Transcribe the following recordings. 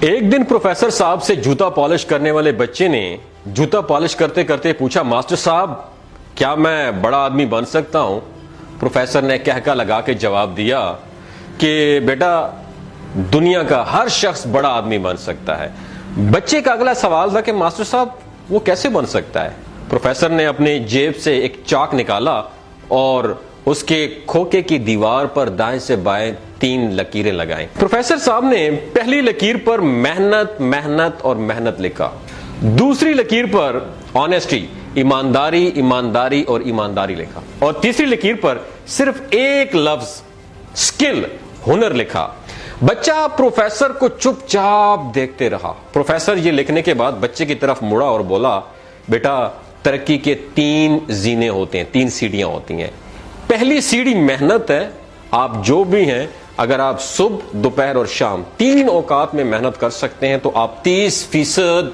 ایک دن پروفیسر صاحب سے جوتا پالش کرنے والے بچے نے جوتا پالش کرتے کرتے پوچھا، ماسٹر صاحب کیا میں بڑا آدمی بن سکتا ہوں؟ پروفیسر نے کہکا لگا کے جواب دیا کہ بیٹا دنیا کا ہر شخص بڑا آدمی بن سکتا ہے۔ بچے کا اگلا سوال تھا کہ ماسٹر صاحب وہ کیسے بن سکتا ہے؟ پروفیسر نے اپنے جیب سے ایک چاک نکالا اور اس کے کھوکے کی دیوار پر دائیں سے بائیں 3 لکیریں لگائیں۔ پروفیسر صاحب نے پہلی لکیر پر محنت محنت اور محنت لکھا، دوسری لکیر پر آنیسٹی ایمانداری ایمانداری اور ایمانداری لکھا، اور تیسری لکیر پر صرف ایک لفظ اسکل ہنر لکھا۔ بچہ پروفیسر کو چپ چاپ دیکھتے رہا۔ پروفیسر یہ لکھنے کے بعد بچے کی طرف مڑا اور بولا، بیٹا ترقی کے 3 زینے ہوتے ہیں، 3 سیڑھیاں ہوتی ہیں۔ پہلی سیڑھی محنت ہے۔ آپ جو بھی ہیں اگر آپ صبح دوپہر اور شام 3 اوقات میں محنت کر سکتے ہیں تو آپ 30%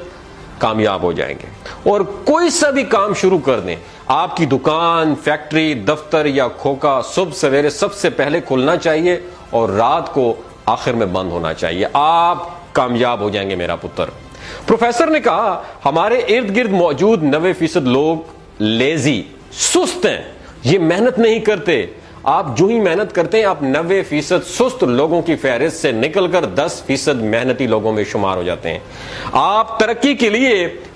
کامیاب ہو جائیں گے، اور کوئی سا بھی کام شروع کر دیں، آپ کی دکان، فیکٹری، دفتر یا کھوکا صبح سویرے سب سے پہلے کھلنا چاہیے اور رات کو آخر میں بند ہونا چاہیے، آپ کامیاب ہو جائیں گے میرا پتر۔ پروفیسر نے کہا ہمارے ارد گرد موجود 90% لوگ لیزی سست ہیں، یہ محنت نہیں کرتے۔ آپ جو ہی محنت کرتے ہیں آپ 90% سست لوگوں کی فہرست سے نکل کر 10% محنتی لوگوں میں شمار ہو جاتے ہیں۔ آپ ترقی کے لیے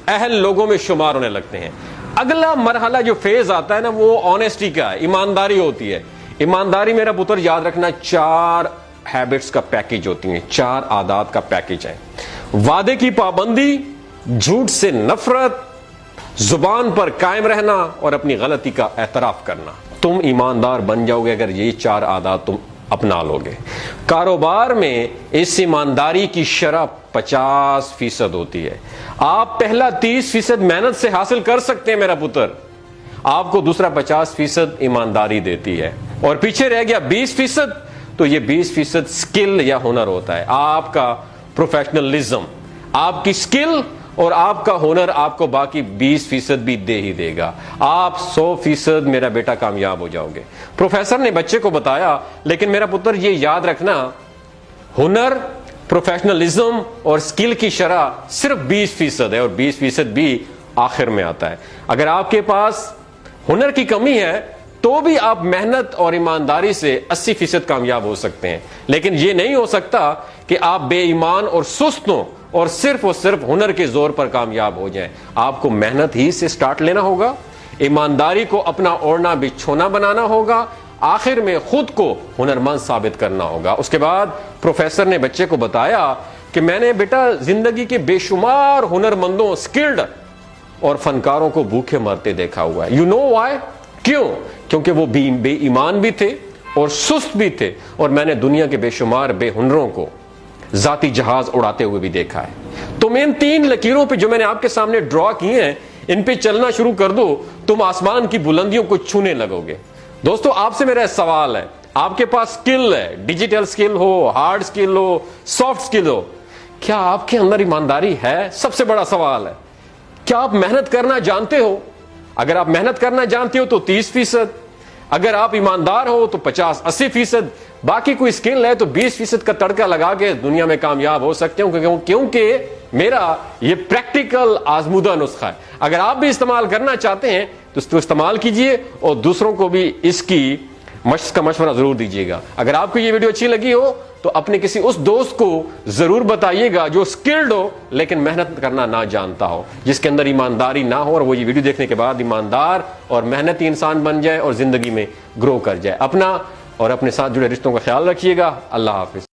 اہل لوگوں میں شمار ہونے لگتے ہیں۔ اگلا مرحلہ جو فیز آتا ہے نا وہ آنیسٹی کا ہے، ایمانداری ہوتی ہے۔ ایمانداری میرا پتر یاد رکھنا 4 ہیبٹس کا پیکج ہوتی ہیں، 4 عادات کا پیکج ہے۔ وعدے کی پابندی، جھوٹ سے نفرت، زبان پر قائم رہنا اور اپنی غلطی کا اعتراف کرنا۔ تم ایماندار بن جاؤ گے اگر یہ 4 عادات تم اپنا لو گے۔ کاروبار میں اس ایمانداری کی شرح 50% ہوتی ہے۔ آپ پہلا 30% محنت سے حاصل کر سکتے ہیں میرا پتر، آپ کو دوسرا 50% ایمانداری دیتی ہے، اور پیچھے رہ گیا 20%، تو یہ 20% سکل یا ہنر ہوتا ہے۔ آپ کا پروفیشنلزم، آپ کی سکل اور آپ کا ہنر آپ کو باقی 20% بھی دے ہی دے گا، آپ 100% میرا بیٹا کامیاب ہو جاؤ گے۔ پروفیسر نے بچے کو بتایا لیکن میرا پتر یہ یاد رکھنا، ہنر، پروفیشنلزم اور سکل کی شرح صرف 20% ہے، اور 20% بھی آخر میں آتا ہے۔ اگر آپ کے پاس ہنر کی کمی ہے تو بھی آپ محنت اور ایمانداری سے 80% کامیاب ہو سکتے ہیں، لیکن یہ نہیں ہو سکتا کہ آپ بے ایمان اور سست ہوں اور صرف ہنر کے زور پر کامیاب ہو جائیں۔ آپ کو محنت ہی سے سٹارٹ لینا ہوگا، ایمانداری کو اپنا اوڑھنا بچھونا بنانا ہوگا، آخر میں خود کو ہنرمند ثابت کرنا ہوگا۔ اس کے بعد پروفیسر نے بچے کو بتایا کہ میں نے بیٹا زندگی کے بے شمار ہنرمندوں، سکلڈ اور فنکاروں کو بھوکے مرتے دیکھا ہوا ہے۔ You know why? کیوں؟ کیونکہ وہ بے ایمان بھی تھے اور سست بھی تھے، اور میں نے دنیا کے بے شمار بے ہنروں کو ذاتی جہاز اڑاتے ہوئے بھی دیکھا ہے۔ تم ان 3 لکیروں پہ جو میں نے آپ کے سامنے ڈرا کی ہیں ان پہ چلنا شروع کر دو، تم آسمان کی بلندیوں کو چھونے لگو گے۔ دوستو آپ سے میرا سوال ہے، آپ کے پاس سکل ہے، ڈیجیٹل سکل ہو، ہارڈ سکل ہو، سافٹ سکل ہو، کیا آپ کے اندر ایمانداری ہے؟ سب سے بڑا سوال ہے، کیا آپ محنت کرنا جانتے ہو؟ اگر آپ محنت کرنا جانتے ہو تو 30%، اگر آپ ایماندار ہو تو 50-80%، باقی کوئی سکل ہے تو 20% کا تڑکا لگا کے دنیا میں کامیاب ہو سکتے ہوں، کیونکہ میرا یہ پریکٹیکل آزمودہ نسخہ ہے۔ اگر آپ بھی استعمال کرنا چاہتے ہیں تو اس کو استعمال کیجئے، اور دوسروں کو بھی اس کی مشق کا مشورہ ضرور دیجیے گا۔ اگر آپ کو یہ ویڈیو اچھی لگی ہو تو اپنے کسی اس دوست کو ضرور بتائیے گا جو سکلڈ ہو لیکن محنت کرنا نہ جانتا ہو، جس کے اندر ایمانداری نہ ہو، اور وہ یہ ویڈیو دیکھنے کے بعد ایماندار اور محنتی انسان بن جائے اور زندگی میں گرو کر جائے۔ اپنا اور اپنے ساتھ جڑے رشتوں کا خیال رکھیے گا۔ اللہ حافظ۔